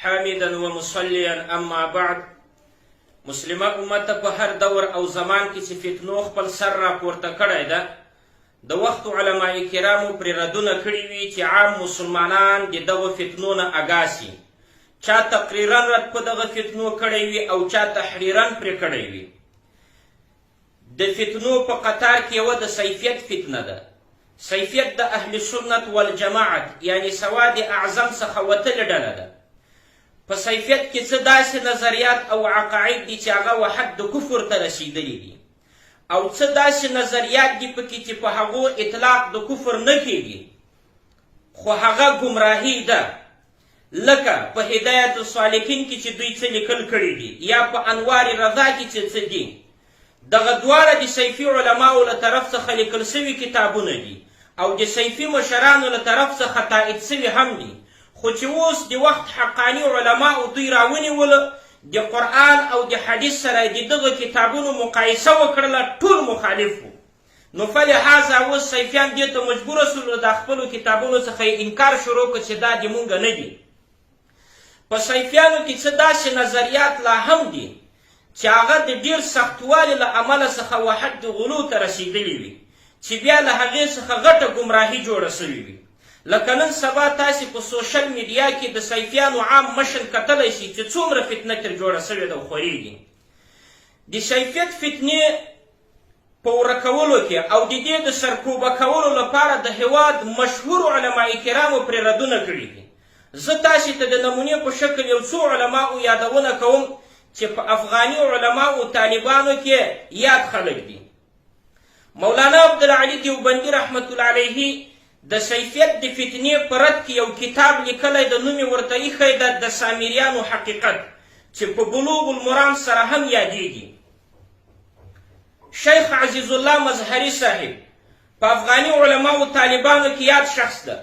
حامدا ومصليا اما بعد. مسلمه امت په هر دور او زمان کې چې فتنو خپل سر راپورته کړی ده، د وخت علماء کرامو پرې ردونه کړي وي چې عام مسلمانان د دغه فتنو نه اګاه سي. چا تقریرا رد په دغه فتنو کړی وي او چا تحریرا پرې کړی وي. د فتنو په قطار کې یوه د سیفیت فتنه ده. سیفیت د اهل سنت والجماعت یعنی سواد اعظم څخه وتلې ډله ده. په سیفیت کې څه داسې نظریات او عقاید دي چې هغه وحد د کفر ته رسیدلي دي، او څه داسې نظریات دي پکې چې په هغو اطلاق د کفر نه کیږي خو هغه ګمراهي ده. لکه په هدایت الصالحین کې چې دوی څه لیکل کړي دي، یا په انوار رضا کې چې څه دي. دغه دواړه د صیفي علماو له طرف څخه لیکل سوي کتابونه دي او د صیفي مشرانو له طرف څخه تایید سوي هم دي. خو چې اوس د وخت حقاني علماو دوی راونیوله، د قرآن او د حدیث سره د دغه کتابونو مقایسه وکړله، ټول مخالف وو. نو فلهذا اوس صیفیان دې ته مجبوره سول د خپلو کتابونو څخه انکار شروع کړ چې دا د مونږ نه دي. په صیفیانو کې څه داسې نظریات لا هم دي چې هغه د ډېر سختوالي له امله څخه وحد د غلو ته رسېدلي وي، چې بیا له هغې څخه غټه ګمراهي جوړه سوې وي. لکه نن سبا تاسې په سوشل میډیا کې د صیفیانو عام مشن کتلی شي چې څومره فتنه ترې جوړه سوې ده او خورېږي. د صیفیت فتنې په ورکولو کې او د دې د سرکوبه کولو لپاره د هېواد مشهور علماء کرامو پرې ردونه کړي دي. زه تاسې ته د نمونې په شکل یو څو علماو یادونه کوم چې په افغاني علماو طالبانو کې یاد خلک دي. مولانا عبدالعلي دیوبندي رحمت الله علیه د سیفیت د فتنې په رد کې یو کتاب لیکلی، د نوم یې ورته ایښی ده د سامریانو حقیقت، چې په بلوغ المرام سره هم یادیږي. شیخ عزیز الله مظهري صاحب په افغاني علماو طالبانو کې یاد شخص ده.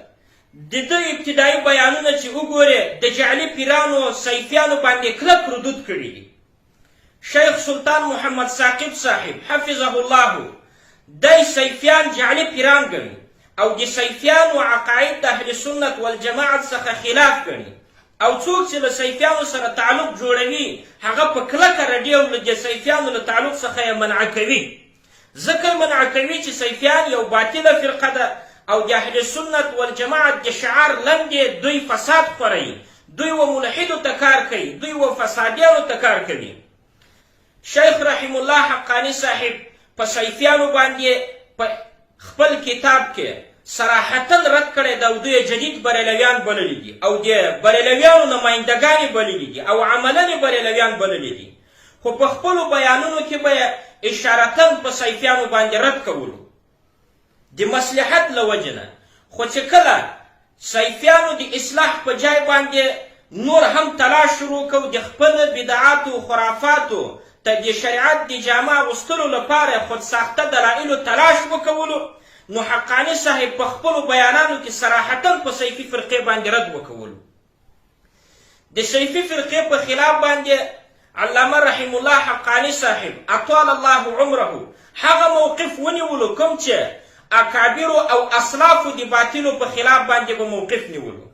د ده ابتدایي بیانونه چې وګورې د جعلي پیرانو صیفیانو باندې کلک ردود کړي دي. شیخ سلطان محمد ثاقب صاحب حفظه الله دی صیفیان جعلي پیران ګڼي او د صیفیانو عقاید د اهل سنت والجماعت څخه خلاف ګڼي، او څوک چې له صیفیانو سره تعلق جوړوي هغه په کلکه رډیو د صیفیانو له تعلق څخه یې منع کوي. ځکه منع کوي چې صیفیان یو باطله فرقه ده او د اهل سنت والجماعت د شعار لاندې دوی فساد خوروي، دوی و ملحدو ته کار کوي، دوی و فسادیانو ته کار کوي. شیخ رحم الله حقانی صاحب په صیفیانو باندې په خپل کتاب کې صراحتا رد کړی ده او دوی جدید بریلویان بللی دي او د بریلویانو نمایندګانې بللی دي او عملا بریلویان بللی دي. خو په خپلو بیانونو کې به اشارتا په صیفیانو باندې رد کولو د مصلحت له وجې نه. خو چې کله صیفیانو د اصلاح په جای باندې نور هم تلاش شروع کو د خپل بدعاتو خرافاتو ته د شریعت د جامه اغوستلو لپاره خود ساخته دلایلو تلاش وکولو، نو حقانی صاحب په خپلو بیانانو کې صراحتا په صیفي فرقې باندې رد وکولو. د صیفي فرقې په خلاف باندې علامه رحم الله حقانی صاحب اطال الله عمره هغه موقف ونیولو کوم چې اکابرو او اصلافو د باطلو په خلاف باندې به موقف نیولو.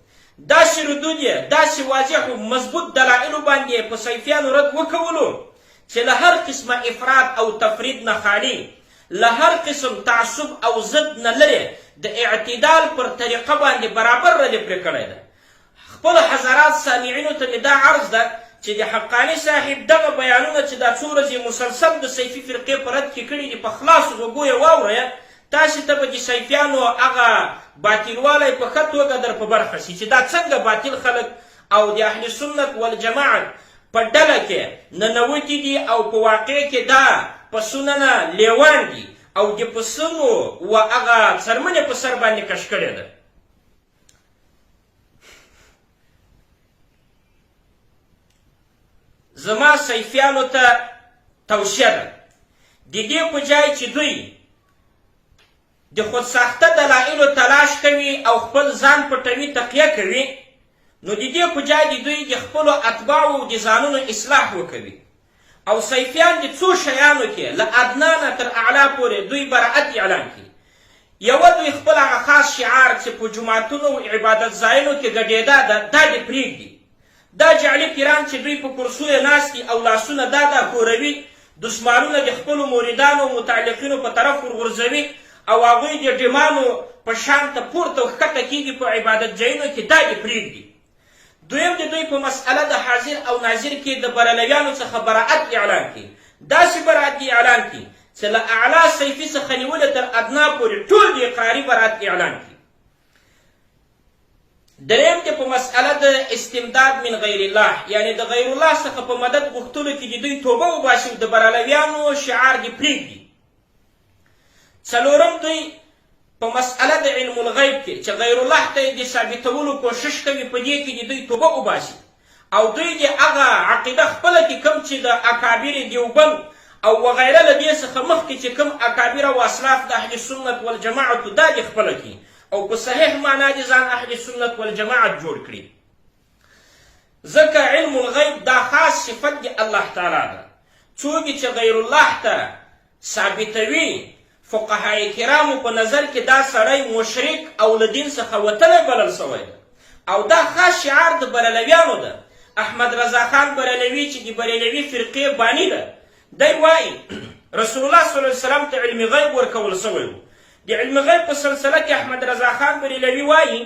داسې ردود یې داسې واضح و مضبوط دلایلو باندې په صیفیانو رد وکولو چې له هر قسمه افراد او تفرید نه خالی، له هر قسم تعصب او ضد نه لرې د اعتدال پر طریقه باندې برابر ردې پرې کړی ده. خپل حضرات سامعینو ته مې دا عرض ده چې د حقانی صاحب دغه بیانونه چې دا څو ورځې مسلسل د صیفي فرقې په رد کې کړي دي په خلاصو غوږو یې واورئ، تاسې ته به د صیفیانو هغه باطلوالی په ښه توګه در په برخه شي چې دا څنګه باطل خلک او د اهل سنت والجماعت په ډله کې ننوتي دي او په واقع کې دا پسونه نه لیوان دي او د پسونو و هغه څرمنې په سر باندې کش کړې ده. زما صیفیانو ته توصیه ده د دې په جای چې دوی د خودساخته دلایلو تلاش کوي او خپل ځان پټوي تقیه کوي، نو د دې په جای د دوی د خپلو اتباعو د ځانونو اصلاح وکوي. او صیفیان د څو شیانو کې له ادنا نه تر اعلا پورې دوی براعت اعلان کړي. یوه دوی خپل هغه خاص شعار چې په جوماتونو او عبادت ځایونو کې ګډېده دا دې پرېږدي. دا جعلي پیران چې دوی په کرسیو ناست دي او لاسونه دا ښوروي، دشمانونه د خپلو مریدانو او متعلقینو په طرف ورغورځوي او هغوی د ډیمانو په شان ته پورته او ښکته کېږي په عبادت ځایونو کې، دا دې پرېږدي. دویم د دوی په مسئله د حاضر او ناظر کې د بریلویانو څخه براعت اعلان کړي. داسې براعت دې اعلان کړي چې له اعلی صیفي څخه نیولې تر ادنا پورې ټول د اقراري براعت اعلان کړي. دریم د په مسئله د استمداد من غیر الله، یعنی د غیر الله څخه په مدد غوښتلو کې د دوی توبه وباسي، د بریلویانو شعار دې پرېږدي. څلورم دوی په مسئله د علم الغیب کې چې غیر الله ته د ثابتولو کوشش کوي، په دې کې د دوی توبه وباسي او دوی د هغه عقیده خپله کې کوم چې د اکابر دیوبند او وغیره له دې څخه مخکې چې کوم اکابر او اسلاف د اهل سنت والجماعت دا دې خپله کې او په صحیح معنا دې ځان اهل سنت والجماعت جوړ کړي. ځکه علم الغیب دا خاص صفت د الله تعالی ده. څوک چې غیر الله ته ثابتوي، فقهای کرامو په نظر کې دا سړی مشرک او له دین څخه وتلی بلل سوی ده او دا خاص شعار د بریلویانو ده. احمد رضا خان بریلوي چې د بریلوي فرقې بانی ده، دی وایي رسول الله صلی الله علیه وسلم ته علم غیب ورکول سوی و. د علم غیب په سلسله کې احمد رضا خان بریلوي وایي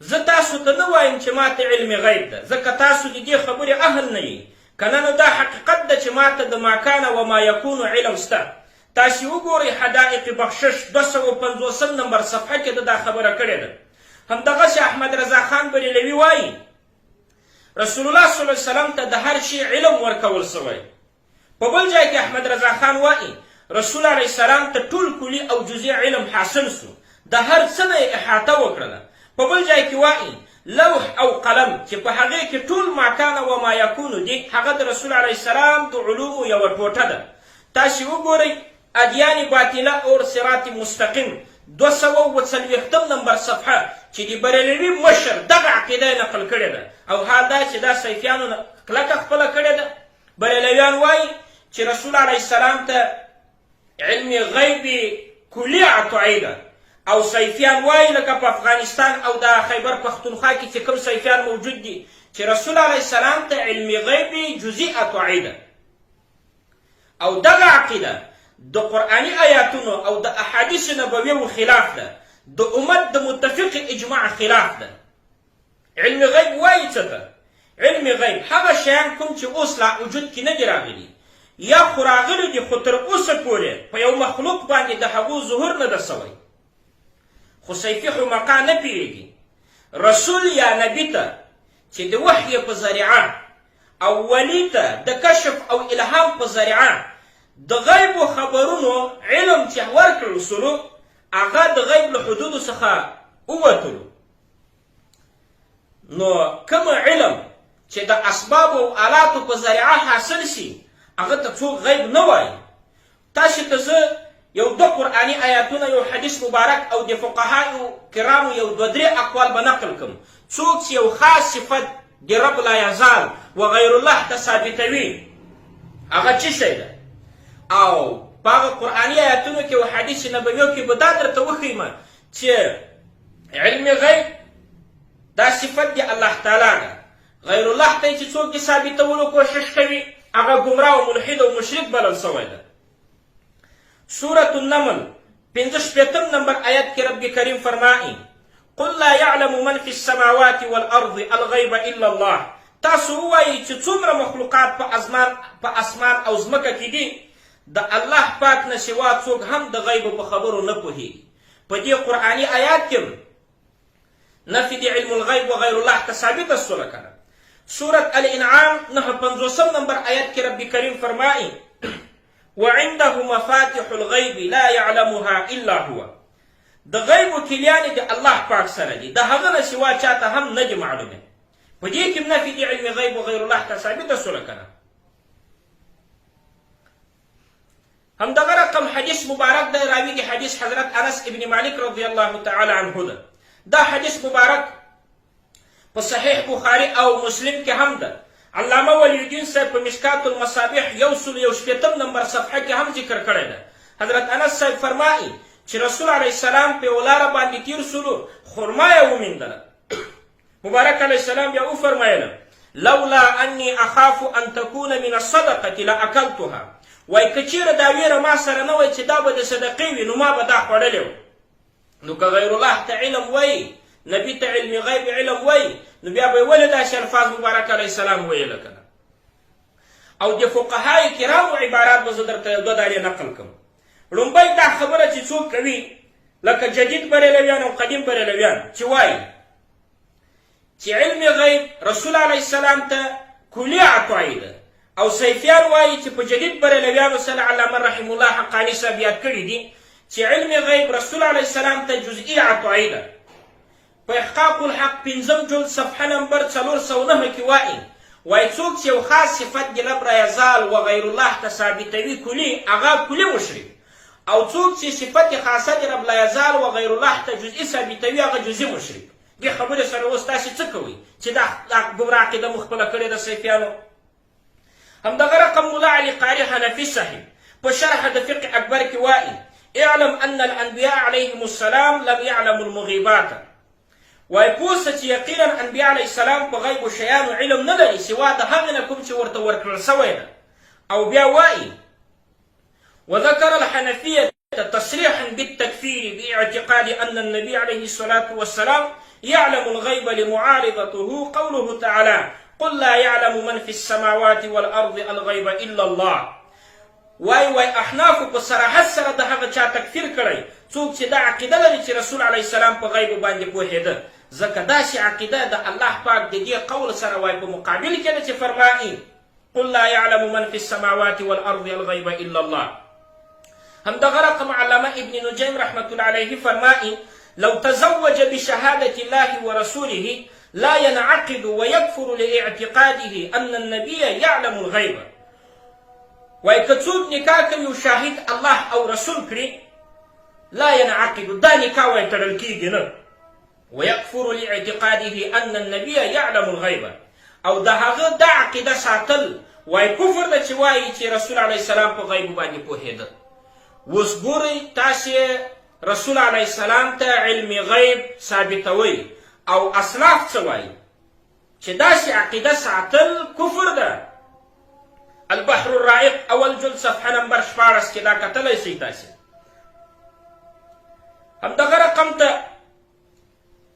زه تاسو ته نه وایم چې ما ته علم غیب ده، ځکه تاسو د دې خبرې اهل نه یې، که نه نو دا حقیقت ده چې ما ته د ما کان و ما یکون علم شته. تاسې وګورئ حدائق بخشش 250 نمبر صفحه کې دا خبره کړې ده. همدغسې احمد رضا خان بریلوي وایي رسول الله صلی الله علیه وسلم ته د هر شي علم ورکول سوی. په بل ځای کې احمد رضا خان وایي رسول الله علیه السلام ته ټول کلي او جزئي علم حاصل سو، د هر څه نه یې احاطه وکړله. په بل ځای کې وایي لوح او قلم چې په هغې کې ټول ما کان و ما یکون دي، هغه د رسول علیه السلام د علومو یوه ټوټه ده. تاسې وګورئ ادیان باطله اور صراط مستقیم 240 نمبر صفحه چې د بریلوي مشر دغه عقیده نقل کړې ده او حال دا چې دا صیفیانو کلکه خپله کړې ده. بریلویان وایي چې رسول علیه السلام ته علم غیب کلي عطایي ده او صیفیان وایي لکه په افغانستان او د خیبر پښتونخوا کې چې کوم صیفیان موجود دي چې رسول علیه السلام ته علم غیب جزئي عطایي ده. او دغه عقیده د قرآني آیاتونو او د احادیث نبویو خلاف ده، د امت د متفق اجماع خلاف ده. علم غیب وایي څه ته؟ علم غیب هغه شیان کوم چې اوس لا وجود کې نه دي راغلي یا خو راغلي دي خو تر اوسه پورې په یو مخلوق باندې د هغو ظهور نه ده سوی، خو صیفي حمقا نه پوهېږي. رسول یا نبي ته چې د وحی په ذریعه او ولی ته د کشف او الهام په ذریعه د غیب و خبرونو علم چې ورکړل سلو، هغه د غیب له حدودو څخه ووتلو. نو کوم علم چې د اسباب او آلاتو په ذریعه حاصل شي هغه ته څوک غیب نه وایي. تاسو ته زه یو دو قرآني آیاتونه، یو حدیث مبارک او د فقهاو کرامو یو 2-3 اقوال به نقل کړم. څوک چې یو خاص صفت د رب لا یزال و غیر الله ته ثابتوي هغه څه شی ده؟ او په هغه قرآني آیاتونو کې او حدیث نبویو کې به دا درته وښیم چې علم غیب دا صفت د الله تعالی ده. غیر الله ته چې څوک د ثابتولو کوشش کوي هغه ګمراه او ملحد او مشرک بلل سوی ده. سورة النمل 55 نمبر آیت کې رب کریم فرمایي قل لا يعلم من في السماوات والارض الغیب الا الله. تاسو ووایئ چې څومره مخلوقات په اسمان او ځمکه کې دي، د الله پاک نه سوا څوک هم د غیب په خبرو نه پوهېږي. په دې قرآني آیات کې نفي د علم الغیب و غیر الله ته ثابته سوله کنه. سورة الانعام 59 نمبر آیت کې رب کریم فرمایي وعنده مفاتح الغیب لا يعلمها الا هو. د غیب کلیان د الله پاک سره دي، د هغه نه سوا چاته هم نه دي معلومه. په دې کې نفي د علم غیب و غیر الله ته ثابته سوله کنه. همدغه رقم حدیث مبارک ده، راوی د حدیث حضرت انس ابن مالک رضی الله تعالی عنه ده. دا حدیث مبارک په صحیح بخاری او مسلم کې هم ده. علامه ولی الدین صاحب په مشکات المصابیح 118 نمبر صفحه کې هم ذکر کړی ده. حضرت انس صاحب فرمایي چې رسول علیه السلام په ولاره باندې تیر سلو خرما یې وموندله. مبارک علیه السلام بیا وفرمایله لولا انی اخاف ان تكون من الصدقه لاکلتها. وای که چیرې دا ویره ما سره نه وای چې دا به د صدقې وي نو ما به دا خوړلی و. نو که غیر الله ته علم وای، نبي ته علم غیب علم وای، نو بیا به یې ولې داسې الفاظ مبارک علیه السلام ویله که نه. او د فقهای کرامو عبارات به زه درته دوه دانې نقل کړم. لومبی دا خبره چې څوک کوي لکه جدید بریلویان او قدیم بریلویان چې وایي چې علم غیب رسول علیه السلام ته کلي عطایي ده، او سیفیان وایي چې په جدید بریلویانو سره علامه رحم الله حقاني صاحب یاد کړي دي چې علم غیب رسول علیه السلام ته جزئي عطایي ده. په احقاق الحق 5 جلد صفحه نمبر 409 کې وایي څوک چې یو خاص صفت د لب رایزال و غیر الله ته ثابتوي کلي، هغه کلي مشرک، او څوک چې صفت خاصه د رب لا یزال و غیر الله ته جزئي ثابتوي هغه جزئي مشرک. دې خبرې سره اوس تاسې څه کوئ چې دا ګمراه عقیده مو خپله کړې ده صیفیانو؟ همدغه رقم ملا علي قاري حنفي صاحب په شرح د فقه اکبر کې وایي اعلم ان الانبیاء علیهم السلام لم يعلموا المغیبات. وایي پوه شه چې یقینا انبیاء علیه السلام په غیبو شیانو علم نه لري سوا د هغې نه کوم چې ورته ورکړل سوی ده. او بیا وایي وذكر الحنفية تصريحا بالتكفير باعتقاد أن النبي عليه الصلاة والسلام يعلم الغيب لمعارضته قوله تعالى قل لا يعلم من في السماوات والأرض الغيب إلا الله. وای احناف په صراحت سره د هغه چا تکفیر کړی څوک چې دا عقیده لري چې رسول علیه السلام په غیب باندې پوهېده، ځکه داسې عقیده د الله پاک د دې قول سره وای په مقابل کې ده چې فرمایي قل لا يعلم من في السماوات والأرض الغيب إلا الله. همدغه رقم علامه ابن نجیم رحمة الله علیه فرمایي لو تزوج بشهادة الله ورسوله لا ينعقد ويكفر لاعتقاده أن النبي يعلم الغيب. وای که څوک نکاح کوي او شاهد الله او رسول کړي لا ينعقد، دا نکاح وای تړل کېږي نه. ويكفر لاعتقاده أن النبي يعلم الغيب، او د هغه دا عقیده ساتل وای کفر ده چې وایي چې رسول علیه السلام په غیب باندې پوهېده. اوس ګورئ تاسې رسول علیه السلام ته علم غیب ثابتوئ او اسلاف څه وایي چې داسې عقیده ساتل کفر ده. البحر الرائق اول جلد صفحه نمبر 14 کې دا کتلی شئ تاسې. همدغه رقم ته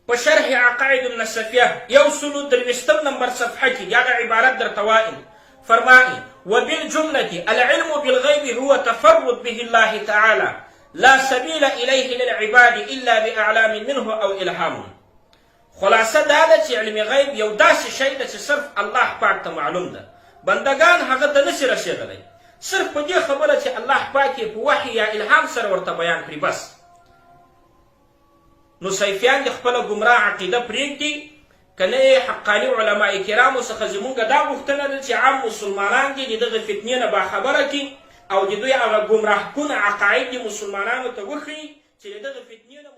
په شرح عقائد النسفیه 123 نمبر صفحه کې دغه عبارت درته وایم فرمایي وبالجملة العلم بالغيب هو تفرد به الله تعالى لا سبيل إليه للعباد إلا بأعلام منه أو إلهام. خلاصه دا ده چې علم غیب یو داسې شی ده چې صرف الله پاک ته معلوم ده، بندگان هغه ته نشي رسېدلی، صرف په دې خبره چې الله پاک یې په وحي یا الهام سره ورته بیان کړي بس. نو صیفیان د خپله ګمراه عقیده پرېږدي که نه حقاني علماء کرامو څخه زمونږ دا غوښتنه ده چې عام مسلمانان دي د دغه فتنې نه باخبره کړي او د دوی هغه ګمراه کن عقاید د مسلمانانو ته وښیي چې د دغه فتنې نه